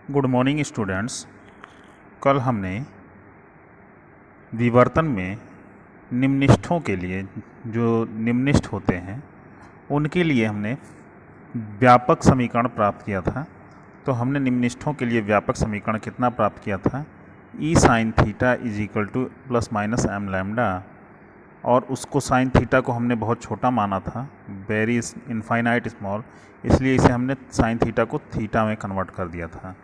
Good morning students. कल हमने विवर्तन में निम्निष्ठों के लिए, जो निम्निष्ठ होते हैं उनके लिए हमने व्यापक समीकरण प्राप्त किया था। तो हमने निम्निष्ठों के लिए व्यापक समीकरण कितना प्राप्त किया था? E sine theta is equal to plus minus M lambda, और उसको साइन थीटा को हमने बहुत छोटा माना था, वेरी इनफाइनाइट स्मॉल, इसलिए इसे हमने साइन थीटा को थीटा में कन्वर्ट कर दिया था।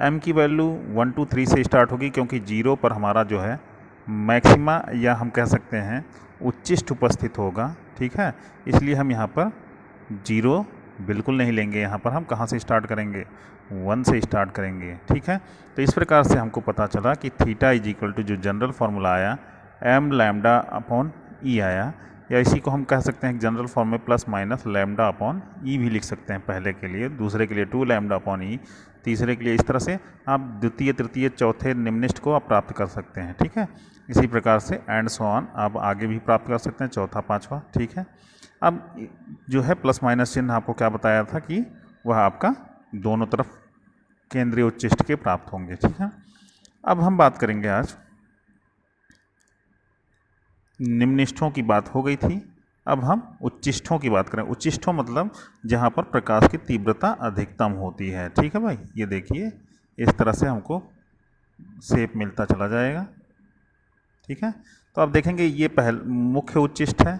m की वैल्यू 1 2 3 से स्टार्ट होगी, क्योंकि जीरो पर हमारा जो है मैक्सिमा, या हम कह सकते हैं उच्चिष्ट उपस्थित होगा। ठीक है, इसलिए हम यहाँ पर जीरो बिल्कुल नहीं लेंगे। यहाँ पर हम कहाँ से स्टार्ट करेंगे? 1 से स्टार्ट करेंगे। ठीक है, तो इस प्रकार से हमको पता चला कि थीटा इज इक्वल टू जो जनरल फार्मूला आया एम लैम्डा अपॉन ई आया, या इसी को हम कह सकते हैं जनरल फॉर्म में प्लस माइनस लैम्डा अपॉन ई भी लिख सकते हैं। पहले के लिए, दूसरे के लिए 2 लैम्डा अपॉन ई, तीसरे के लिए इस तरह से आप द्वितीय तृतीय चौथे निम्निष्ठ को आप प्राप्त कर सकते हैं। ठीक है, इसी प्रकार से एंड सो ऑन आप आगे भी प्राप्त कर सकते हैं, चौथा पाँचवा। ठीक है, अब जो है प्लस माइनस चिन्ह आपको क्या बताया था कि वह आपका दोनों तरफ केंद्रीय उच्चिष्ट के प्राप्त होंगे। ठीक है, अब हम बात करेंगे, आज निम्निष्ठों की बात हो गई थी, अब हम उच्चिष्ठों की बात करें। उच्चिष्ठों मतलब जहाँ पर प्रकाश की तीव्रता अधिकतम होती है। ठीक है भाई, ये देखिए इस तरह से हमको शेप मिलता चला जाएगा। ठीक है, तो आप देखेंगे ये मुख्य उच्चिष्ठ है,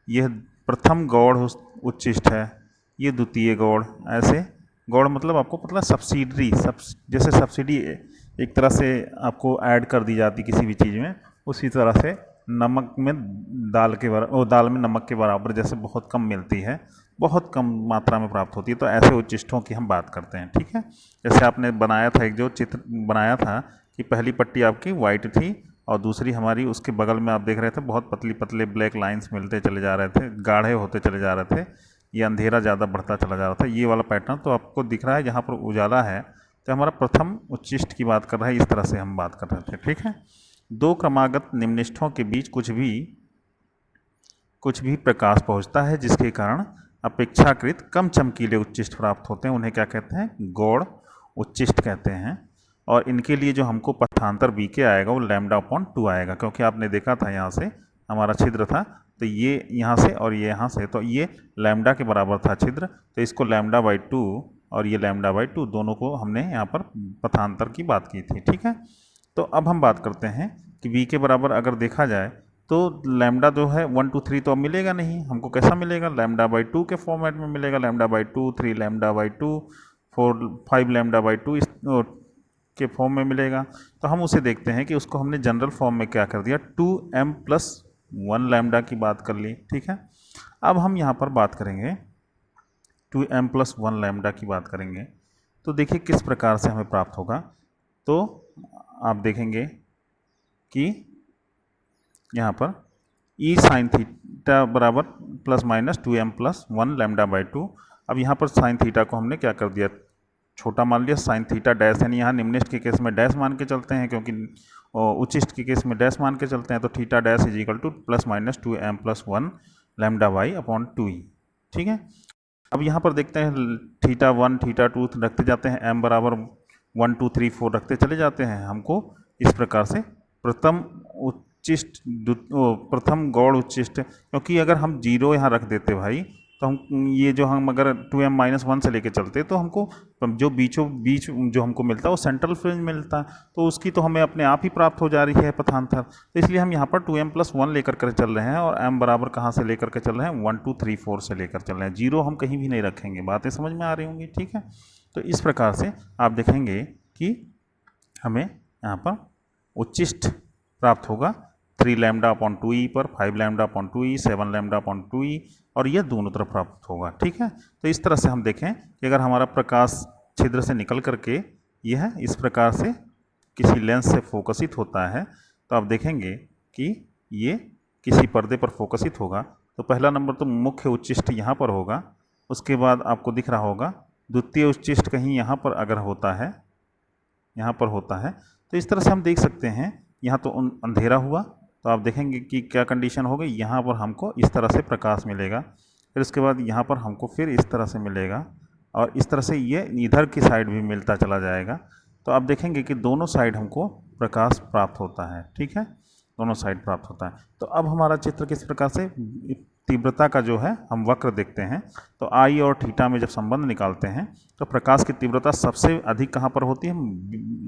यह प्रथम गौड़ उच्चिष्ठ है, ये द्वितीय गौड़। ऐसे गौड़ मतलब आपको पता सब्सिडरी, जैसे सब्सिडी एक तरह से आपको ऐड कर दी जाती किसी भी चीज़ में, उसी तरह से नमक में दाल के बराबर, दाल में नमक के बराबर, जैसे बहुत कम मिलती है, बहुत कम मात्रा में प्राप्त होती है। तो ऐसे उच्चिष्ठों की हम बात करते हैं। ठीक है, जैसे आपने बनाया था, एक जो चित्र बनाया था कि पहली पट्टी आपकी वाइट थी और दूसरी हमारी उसके बगल में आप देख रहे थे बहुत पतली पतले ब्लैक लाइंस मिलते चले जा रहे थे, गाढ़े होते चले जा रहे थे, ये अंधेरा ज़्यादा बढ़ता चला जा रहा था, ये वाला पैटर्न तो आपको दिख रहा है। जहाँ पर उजाला है तो हमारा प्रथम उच्चिष्ठ की बात कर रहा है, इस तरह से हम बात कर रहे थे। ठीक है, दो क्रमागत निम्निष्ठों के बीच कुछ भी प्रकाश पहुंचता है, जिसके कारण अपेक्षाकृत कम चमकीले उच्चिष्ठ प्राप्त होते हैं, उन्हें क्या कहते हैं? गौड़ उच्चिष्ठ कहते हैं। और इनके लिए जो हमको पथांतर बी के आएगा वो लैम्डा अपॉन 2 आएगा, क्योंकि आपने देखा था यहाँ से हमारा छिद्र था, तो ये यहाँ से और ये यहाँ से, तो ये लैम्डा के बराबर था छिद्र, तो इसको लैम्डा बाई 2 और ये लैम्डा बाई 2 दोनों को हमने यहाँ पर पथांतर की बात की थी। ठीक है, तो अब हम बात करते हैं कि v के बराबर अगर देखा जाए तो लैम्डा जो है 1 2 3 तो अब मिलेगा नहीं, हमको कैसा मिलेगा? लैम्डा बाई 2 के फॉर्मेट में मिलेगा, lambda by 2, 3 lambda by 2, 4 5 lambda by 2 इस के फॉर्म में मिलेगा। तो हम उसे देखते हैं कि उसको हमने जनरल फॉर्म में क्या कर दिया, 2m प्लस 1 लैम्डा की बात कर ली। ठीक है, अब हम यहाँ पर बात करेंगे 2m प्लस 1 लैम्डा की बात करेंगे, तो देखिए किस प्रकार से हमें प्राप्त होगा। तो आप देखेंगे कि यहाँ पर ई साइन थीटा बराबर plus minus 2m plus 1 lambda by 2। अब यहाँ पर साइन थीटा को हमने क्या कर दिया, छोटा मान लिया, साइन थीटा डैश, यानी यहाँ निम्निष्ठ के केस में डैश मान के चलते हैं, क्योंकि उच्चिष्ठ के केस में डैश मान के चलते हैं, तो theta dash is equal to plus minus 2m plus 1 lambda by upon 2e। ठीक है, अब यहाँ पर देखते हैं थीटा 1 थीटा 2 रखते जाते हैं, m बराबर 1 2 3 4 रखते चले जाते हैं। हमको इस प्रकार से प्रथम उच्चिष्ट, प्रथम गौड़ उच्चिष्ट, क्योंकि अगर हम जीरो यहाँ रख देते भाई, तो हम ये जो हम अगर 2m माइनस 1 से लेके चलते तो हमको जो बीचों बीच जो हमको मिलता है वो सेंट्रल फ्रिंज मिलता, तो उसकी तो हमें अपने आप ही प्राप्त हो जा रही है पथांतर। तो इसलिए हम यहाँ पर 2m प्लस 1 लेकर कर चल रहे हैं, और m बराबर कहाँ से लेकर के चल रहे हैं? 1 2 3 4 से लेकर चल रहे हैं, जीरो हम कहीं भी नहीं रखेंगे। बातें समझ में आ रही होंगी? ठीक है, तो इस प्रकार से आप देखेंगे कि हमें यहाँ पर उच्चिष्ठ प्राप्त होगा 3 लैम्डा अपॉन 2e पर, 5 lambda upon 2e, 7 lambda upon 2e, और यह दोनों तरफ प्राप्त होगा। ठीक है, तो इस तरह से हम देखें कि अगर हमारा प्रकाश छिद्र से निकल करके यह इस प्रकार से किसी लेंस से फोकसित होता है, तो आप देखेंगे कि ये किसी पर्दे पर फोकसित होगा, तो पहला नंबर तो मुख्य उच्चिष्ठ यहाँ पर होगा, उसके बाद आपको दिख रहा होगा द्वितीय उच्चिष्ठ कहीं यहाँ पर अगर होता है, यहाँ पर होता है, तो इस तरह से हम देख सकते हैं। यहाँ तो अंधेरा हुआ, तो आप देखेंगे कि क्या कंडीशन हो गई, यहाँ पर हमको इस तरह से प्रकाश मिलेगा, फिर उसके बाद यहाँ पर हमको फिर इस तरह से मिलेगा, और इस तरह से ये इधर की साइड भी मिलता चला जाएगा। तो आप देखेंगे कि दोनों साइड हमको प्रकाश प्राप्त होता है, ठीक है, दोनों साइड प्राप्त होता है। तो अब हमारा चित्र किस प्रकार से तीव्रता का जो है हम वक्र देखते हैं, तो आई और थीटा में जब संबंध निकालते हैं तो प्रकाश की तीव्रता सबसे अधिक कहाँ पर होती है,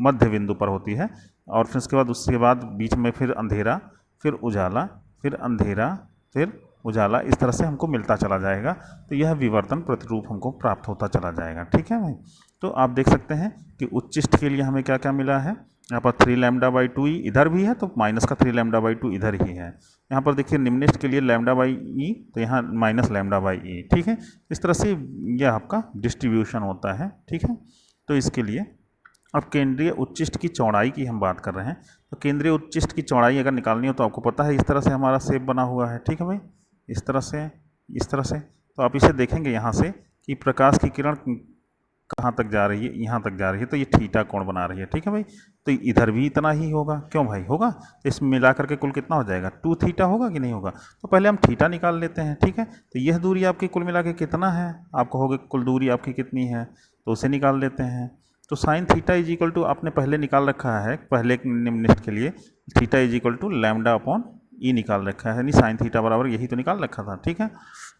मध्य बिंदु पर होती है, और फिर उसके बाद बीच में फिर अंधेरा, फिर उजाला, फिर अंधेरा, फिर उजाला, इस तरह से हमको मिलता चला जाएगा। तो यह विवर्तन प्रतिरूप हमको प्राप्त होता चला जाएगा, ठीक है भाई। तो आप देख सकते हैं कि उच्चिष्ट के लिए हमें क्या क्या मिला है, यहाँ पर 3 λ/2 इधर भी है, तो माइनस का 3 λ/2 इधर ही है। यहाँ पर देखिए निम्निष्ट के लिए λ/e, तो यहाँ माइनस λ/e, ठीक है। इस तरह से यह आपका डिस्ट्रीब्यूशन होता है, ठीक है। तो इसके लिए अब केंद्रीय उच्चिष्ट की चौड़ाई की हम बात कर रहे हैं। तो केंद्रीय उच्चिष्ट की चौड़ाई अगर निकालनी हो तो आपको पता है इस तरह से हमारा शेप बना हुआ है, ठीक है भाई, इस तरह से, इस तरह से। तो आप इसे देखेंगे यहाँ से कि प्रकाश की किरण कहाँ तक जा रही है, यहाँ तक जा रही है, तो ये थीटा कोण बना रही है, ठीक है भाई। तो इधर भी इतना ही होगा, क्यों भाई, होगा। तो इसमें मिला करके कुल कितना हो जाएगा, 2 थीटा होगा कि नहीं होगा। तो पहले हम थीटा निकाल लेते हैं, ठीक है। तो यह दूरी आपकी कुल मिला के कितना है, आप कहोगे कुल दूरी आपकी कितनी है, तो उसे निकाल लेते हैं। तो sine theta is equal to आपने पहले निकाल रखा है, पहले निम्नलिखित के लिए theta is equal to lambda upon E निकाल रखा है, नहीं साइन थीटा बराबर यही तो निकाल रखा था, ठीक है।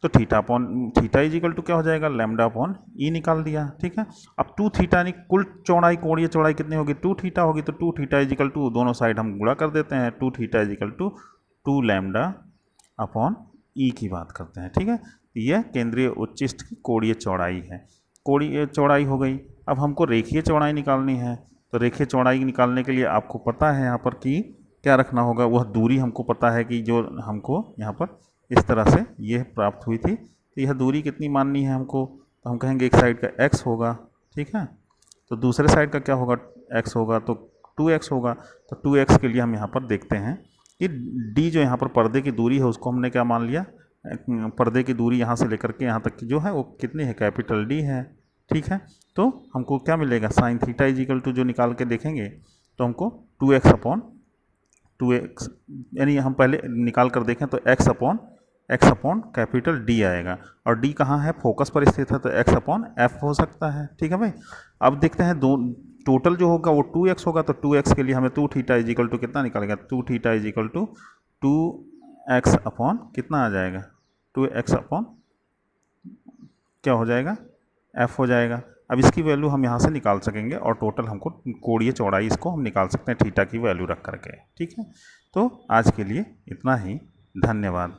तो थीटा इज इक्वल टू क्या हो जाएगा, लैम्डा अपॉन ई निकाल दिया, ठीक है। अब 2 थीटा यानी कुल चौड़ाई, कोणीय चौड़ाई कितनी होगी, 2 थीटा होगी। तो 2 थीटा इज इक्वल टू दोनों साइड हम गुणा कर देते हैं, 2 theta is equal to 2 lambda upon E की बात करते हैं, ठीक है। यह केंद्रीय उच्चिष्ट की कोणीय चौड़ाई है, कोणीय चौड़ाई हो गई। अब हमको रेखीय चौड़ाई निकालनी है। तो रेखीय चौड़ाई निकालने के लिए आपको पता है यहाँ पर कि क्या रखना होगा, वह दूरी हमको पता है कि जो हमको यहाँ पर इस तरह से ये प्राप्त हुई थी। तो यह दूरी कितनी माननी है हमको, तो हम कहेंगे एक साइड का x होगा, ठीक है। तो दूसरे साइड का क्या होगा, x होगा, तो 2x होगा। तो 2x के लिए हम यहाँ पर देखते हैं कि d जो यहाँ पर पर्दे की दूरी है उसको हमने क्या मान लिया, पर्दे की दूरी यहाँ से लेकर के यहाँ तक की जो है वो कितनी है, कैपिटल D है, ठीक है। तो हमको क्या मिलेगा, sine theta is equal to जो निकाल के देखेंगे तो हमको 2x अपॉन 2x, यानी हम पहले निकाल कर देखें तो x अपॉन कैपिटल D आएगा, और D कहाँ है, फोकस पर स्थित है, तो x अपॉन f हो सकता है, ठीक है भाई। अब देखते हैं दो टोटल जो होगा वो 2x होगा। तो 2x के लिए हमें 2 थीटा इज इक्वल टू कितना निकालेगा, 2 theta is equal to 2x upon कितना आ जाएगा, 2x अपॉन क्या हो जाएगा, f हो जाएगा। अब इसकी वैल्यू हम यहाँ से निकाल सकेंगे और टोटल हमको कोणीय चौड़ाई इसको हम निकाल सकते हैं थीटा की वैल्यू रख करके, ठीक है। तो आज के लिए इतना ही, धन्यवाद।